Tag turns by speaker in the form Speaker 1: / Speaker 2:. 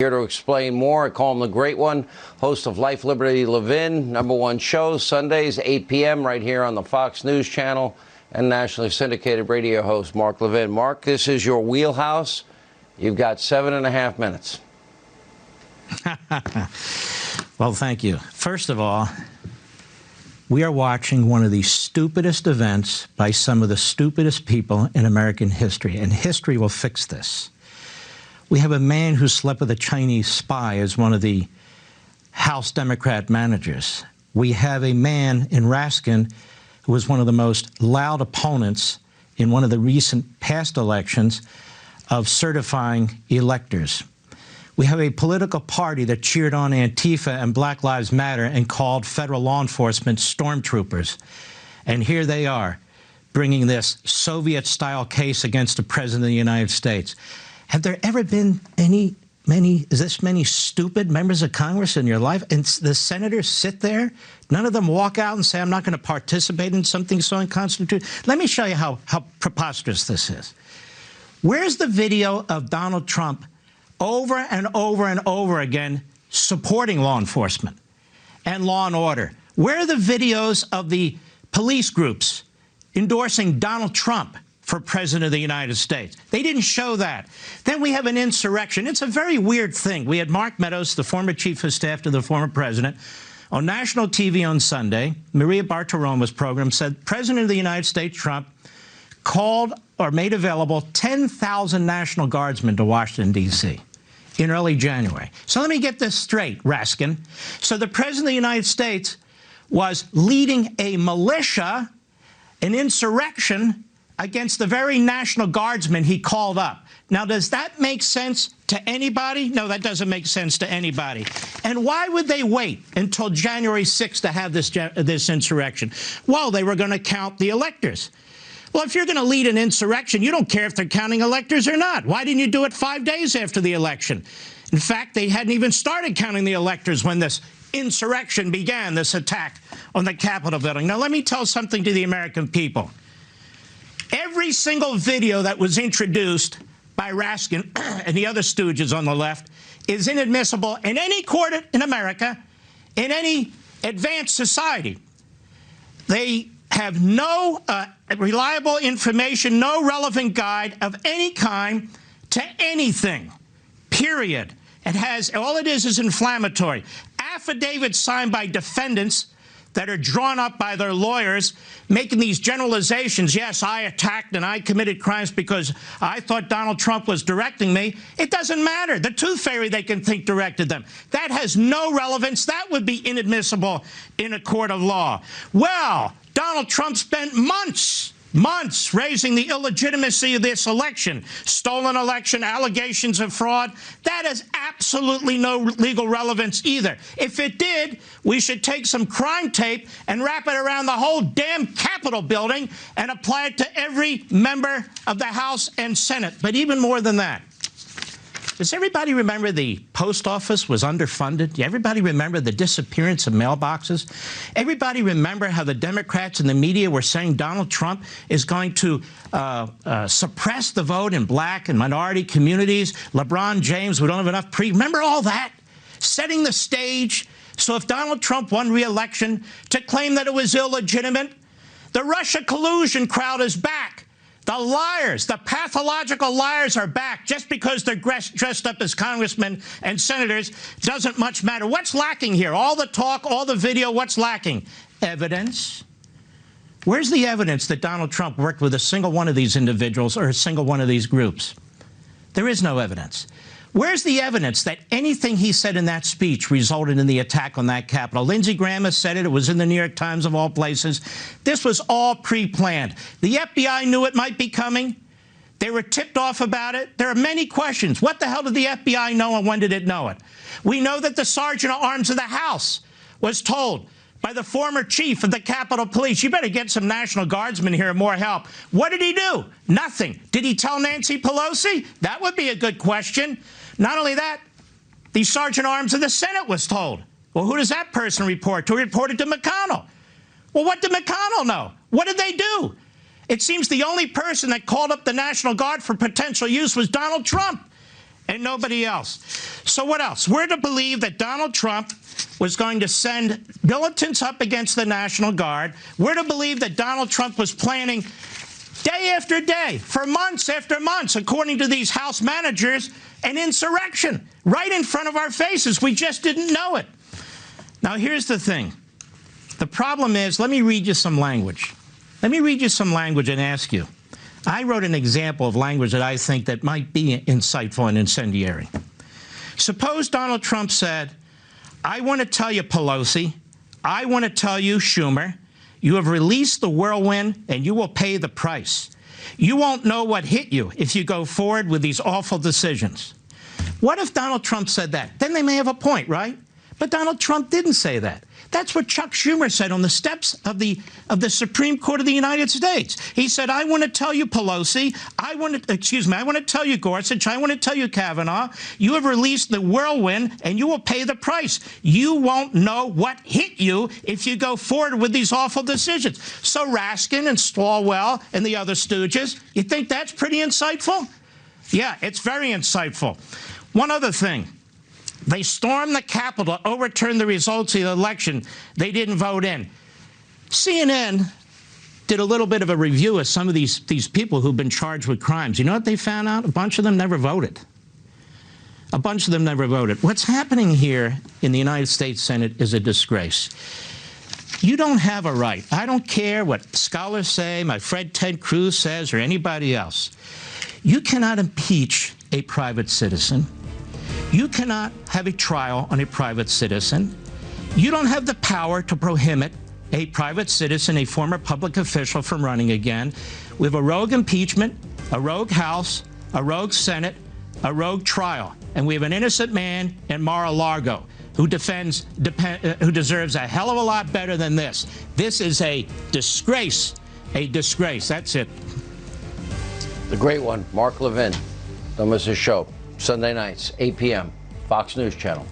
Speaker 1: Here to explain more, I call him the Great One, host of Life, Liberty, Levin, #1 show, Sundays, 8 p.m. right here on the Fox News Channel, and nationally syndicated radio host, Mark Levin. Mark, this is your wheelhouse. You've got 7.5 minutes.
Speaker 2: Well, thank you. First of all, we are watching one of the stupidest events by some of the stupidest people in American history, and history will fix this. We have a man who slept with a Chinese spy as one of the House Democrat managers. We have a man in Raskin who was one of the most loud opponents in one of the recent past elections of certifying electors. We have a political party that cheered on Antifa and Black Lives Matter and called federal law enforcement stormtroopers. And here they are, bringing this Soviet-style case against the President of the United States. Have there ever been this many stupid members of Congress in your life? And the senators sit there? None of them walk out and say, I'm not going to participate in something so unconstitutional? Let me show you how preposterous this is. Where's the video of Donald Trump over and over and over again supporting law enforcement and law and order? Where are the videos of the police groups endorsing Donald Trump for President of the United States? They didn't show that. Then we have an insurrection. It's a very weird thing. We had Mark Meadows, the former chief of staff to the former president, on national TV on Sunday. Maria Bartiromo's program said President of the United States, Trump, called or made available 10,000 National Guardsmen to Washington, D.C. in early January. So let me get this straight, Raskin. So the President of the United States was leading a militia, an insurrection, against the very National Guardsmen he called up. Now, does that make sense to anybody? No, that doesn't make sense to anybody. And why would they wait until January 6th to have this insurrection? Well, they were going to count the electors. Well, if you're going to lead an insurrection, you don't care if they're counting electors or not. Why didn't you do it 5 days after the election? In fact, they hadn't even started counting the electors when this insurrection began, this attack on the Capitol building. Now, let me tell something to the American people. Every single video that was introduced by Raskin and the other stooges on the left is inadmissible in any court in America, in any advanced society. They have no reliable information, no relevant guide of any kind to anything, period. It has, all it is inflammatory. Affidavits signed by defendants that are drawn up by their lawyers, making these generalizations. Yes, I attacked and I committed crimes because I thought Donald Trump was directing me. It doesn't matter. The tooth fairy, they can think, directed them. That has no relevance. That would be inadmissible in a court of law. Well, Donald Trump spent months raising the illegitimacy of this election, stolen election, allegations of fraud. That has absolutely no legal relevance either. If it did, we should take some crime tape and wrap it around the whole damn Capitol building and apply it to every member of the House and Senate. But even more than that, does everybody remember the post office was underfunded? Everybody remember the disappearance of mailboxes? Everybody remember how the Democrats and the media were saying Donald Trump is going to suppress the vote in black and minority communities? LeBron James, we don't have enough remember all that? Setting the stage. So if Donald Trump won re-election, to claim that it was illegitimate, the Russia collusion crowd is back. The liars, the pathological liars are back. Just because they're dressed up as congressmen and senators doesn't much matter. What's lacking here? All the talk, all the video, what's lacking? Evidence. Where's the evidence that Donald Trump worked with a single one of these individuals or a single one of these groups? There is no evidence. Where's the evidence that anything he said in that speech resulted in the attack on that Capitol? Lindsey Graham has said it. It was in the New York Times of all places. This was all pre-planned. The FBI knew it might be coming. They were tipped off about it. There are many questions. What the hell did the FBI know and when did it know it? We know that the Sergeant at Arms of the House was told by the former chief of the Capitol Police, you better get some National Guardsmen here and more help. What did he do? Nothing. Did he tell Nancy Pelosi? That would be a good question. Not only that, the Sergeant at Arms of the Senate was told. Well, who does that person report to? He reported to McConnell. Well, what did McConnell know? What did they do? It seems the only person that called up the National Guard for potential use was Donald Trump. and nobody else. So what else? We're to believe that Donald Trump was going to send militants up against the National Guard. We're to believe that Donald Trump was planning day after day, for months after months, according to these House managers, an insurrection right in front of our faces. We just didn't know it. Now, here's the thing. The problem is, let me read you some language. Let me read you some language and ask you. I wrote an example of language that I think that might be insightful and incendiary. Suppose Donald Trump said, I want to tell you, Pelosi, I want to tell you, Schumer, you have released the whirlwind and you will pay the price. You won't know what hit you if you go forward with these awful decisions. What if Donald Trump said that? Then they may have a point, right? But Donald Trump didn't say that. That's what Chuck Schumer said on the steps of the Supreme Court of the United States. He said, I want to tell you, Pelosi, I want to tell you, Gorsuch, I want to tell you, Kavanaugh, you have released the whirlwind and you will pay the price. You won't know what hit you if you go forward with these awful decisions. So Raskin and Swalwell and the other stooges, you think that's pretty insightful? Yeah, it's very insightful. One other thing. They stormed the Capitol to overturn the results of the election they didn't vote in. CNN did a little bit of a review of some of these people who've been charged with crimes. You know what they found out? A bunch of them never voted. A bunch of them never voted. What's happening here in the United States Senate is a disgrace. You don't have a right. I don't care what scholars say, my friend Ted Cruz says, or anybody else. You cannot impeach a private citizen. You cannot have a trial on a private citizen. You don't have the power to prohibit a private citizen, a former public official, from running again. We have a rogue impeachment, a rogue House, a rogue Senate, a rogue trial. And we have an innocent man in Mar-a-Lago who deserves a hell of a lot better than this. This is a disgrace. A disgrace. That's it.
Speaker 1: The great one, Mark Levin. Don't miss his show. Sunday nights, 8 p.m., Fox News Channel.